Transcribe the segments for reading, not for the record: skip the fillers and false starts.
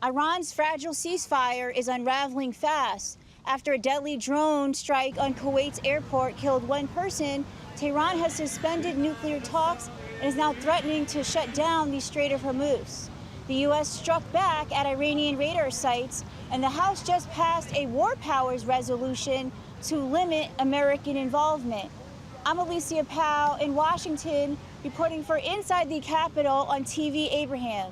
Iran's fragile ceasefire is unraveling fast. After a deadly drone strike on Kuwait's airport killed one person, Tehran has suspended nuclear talks and is now threatening to shut down the Strait of Hormuz. The U.S. struck back at Iranian radar sites, and the House just passed a war powers resolution to limit American involvement. I'm Alicia Powe in Washington, reporting for Inside the Capitol on TvAbraham.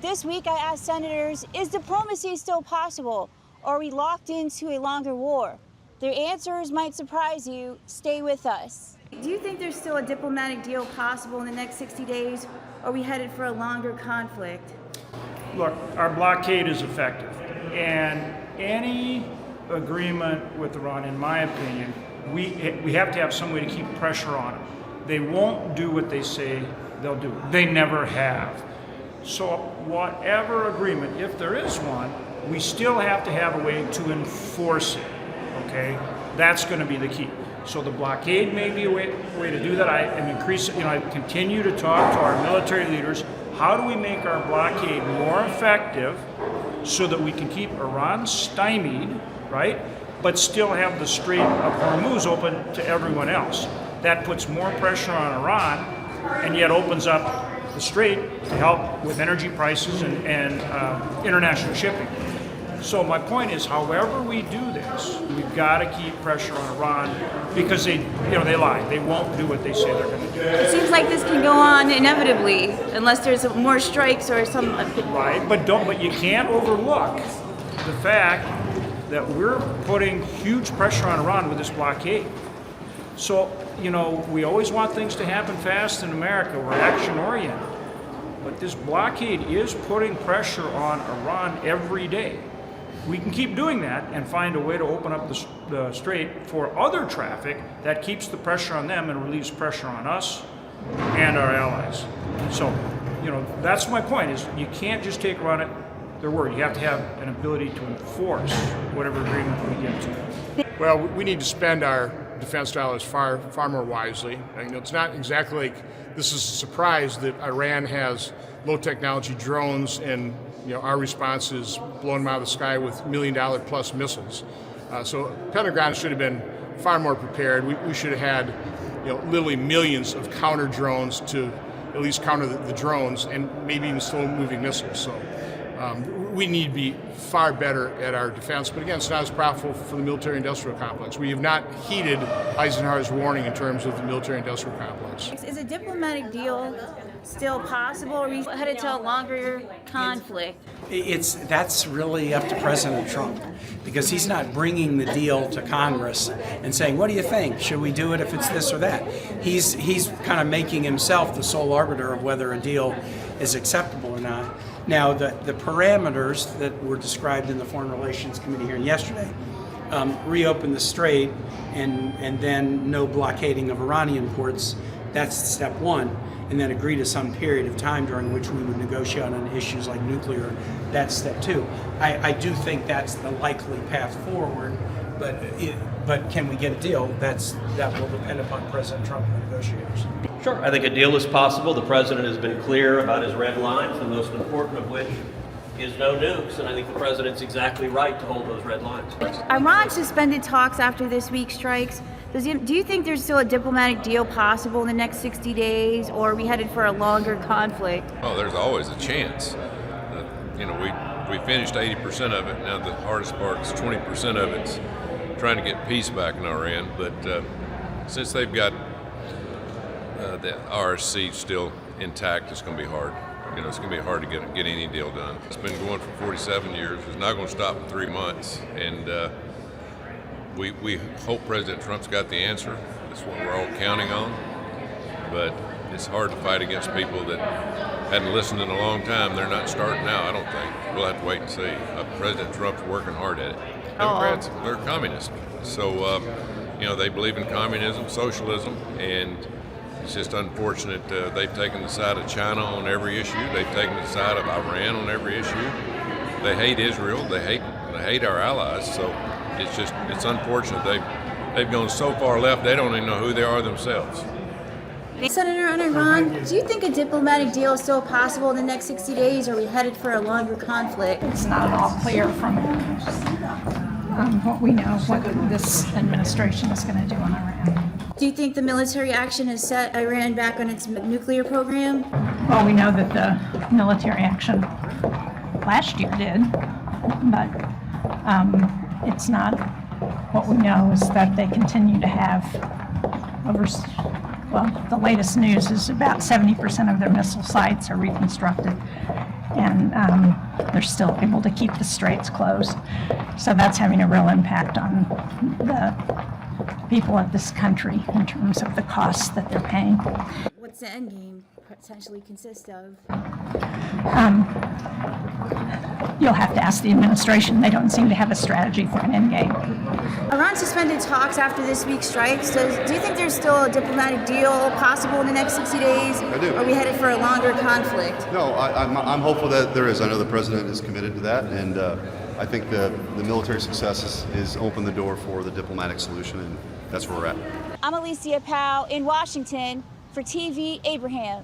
This week I asked senators, is diplomacy still possible, or are we locked into a longer war? Their answers might surprise you. Stay with us. Do you think there's still a diplomatic deal possible in the next 60 days, or are we headed for a longer conflict? Look, our blockade is effective, and any agreement with Iran, in my opinion, we have to have some way to keep pressure on them. They won't do what they say they'll do. They never have. So whatever agreement, if there is one, we still have to have a way to enforce it, okay? That's going to be the key. So the blockade may be a way to do that. I am increasing, I continue to talk to our military leaders. How do we make our blockade more effective so that we can keep Iran stymied, right? But still have the Strait of Hormuz open to everyone else. That puts more pressure on Iran and yet opens up the strait to help with energy prices and international shipping. So my point is, however we do this, we've got to keep pressure on Iran because they lie. They won't do what they say they're going to do. It seems like this can go on inevitably unless there's more strikes or some. Right, but you can't overlook the fact that we're putting huge pressure on Iran with this blockade. So, we always want things to happen fast in America. We're action-oriented. But this blockade is putting pressure on Iran every day. We can keep doing that and find a way to open up the strait for other traffic that keeps the pressure on them and relieves pressure on us and our allies. So, that's my point, is you can't just take Iran at their word. You have to have an ability to enforce whatever agreement we get to. Well, we need to spend our defense dollars far more wisely. It's not exactly like this is a surprise that Iran has low technology drones and our response is blowing them out of the sky with $1 million plus missiles. So Pentagon should have been far more prepared. We should have had literally millions of counter drones to at least counter the drones and maybe even slow moving missiles. So we need to be far better at our defense, but again, it's not as powerful for the military-industrial complex. We have not heeded Eisenhower's warning in terms of the military-industrial complex. Is a diplomatic deal still possible, or are we headed to a longer conflict? That's really up to President Trump, because he's not bringing the deal to Congress and saying, what do you think? Should we do it if it's this or that? He's kind of making himself the sole arbiter of whether a deal is acceptable or not. Now, the parameters that were described in the Foreign Relations Committee hearing yesterday, reopen the strait and then no blockading of Iranian ports, that's step one. And then agree to some period of time during which we would negotiate on issues like nuclear, that's step two. I do think that's the likely path forward, but can we get a deal? That will depend upon President Trump and the negotiators. Sure, I think a deal is possible. The president has been clear about his red lines, the most important of which is no nukes, and I think the president's exactly right to hold those red lines. Iran suspended talks after this week's strikes. Do you think there's still a diplomatic deal possible in the next 60 days, or are we headed for a longer conflict? Oh, there's always a chance. We finished 80% of it. Now the hardest part is 20% of it's trying to get peace back in Iran. But since they've got the RSC still intact, it's going to be hard. It's going to be hard to get any deal done. It's been going for 47 years. It's not going to stop in 3 months. And we hope President Trump's got the answer. That's what we're all counting on. But it's hard to fight against people that hadn't listened in a long time. They're not starting now, I don't think. We'll have to wait and see. President Trump's working hard at it. Democrats, they're communists. So, they believe in communism, socialism, and it's just unfortunate they've taken the side of China on every issue. They've taken the side of Iran on every issue. They hate Israel. They hate our allies. So it's unfortunate they've gone so far left they don't even know who they are themselves. Senator, on Iran, do you think a diplomatic deal is still possible in the next 60 days, or are we headed for a longer conflict? It's not at all clear from what we know what this administration is going to do on Iran. Do you think the military action has set Iran back on its nuclear program? Well, we know that the military action last year did, but it's not. What we know is that they continue to have the latest news is about 70% of their missile sites are reconstructed, and they're still able to keep the straits closed. So that's having a real impact on the people of this country in terms of the costs that they're paying. What's the end game potentially consist of? You'll have to ask the administration. They don't seem to have a strategy for an end game. Iran suspended talks after this week's strikes. Do you think there's still a diplomatic deal possible in the next 60 days? I do. Or are we headed for a longer conflict? No, I'm hopeful that there is. I know the president is committed to that, and I think the military success is opened the door for the diplomatic solution, and that's where we're at. I'm Alicia Powe in Washington for TvAbraham.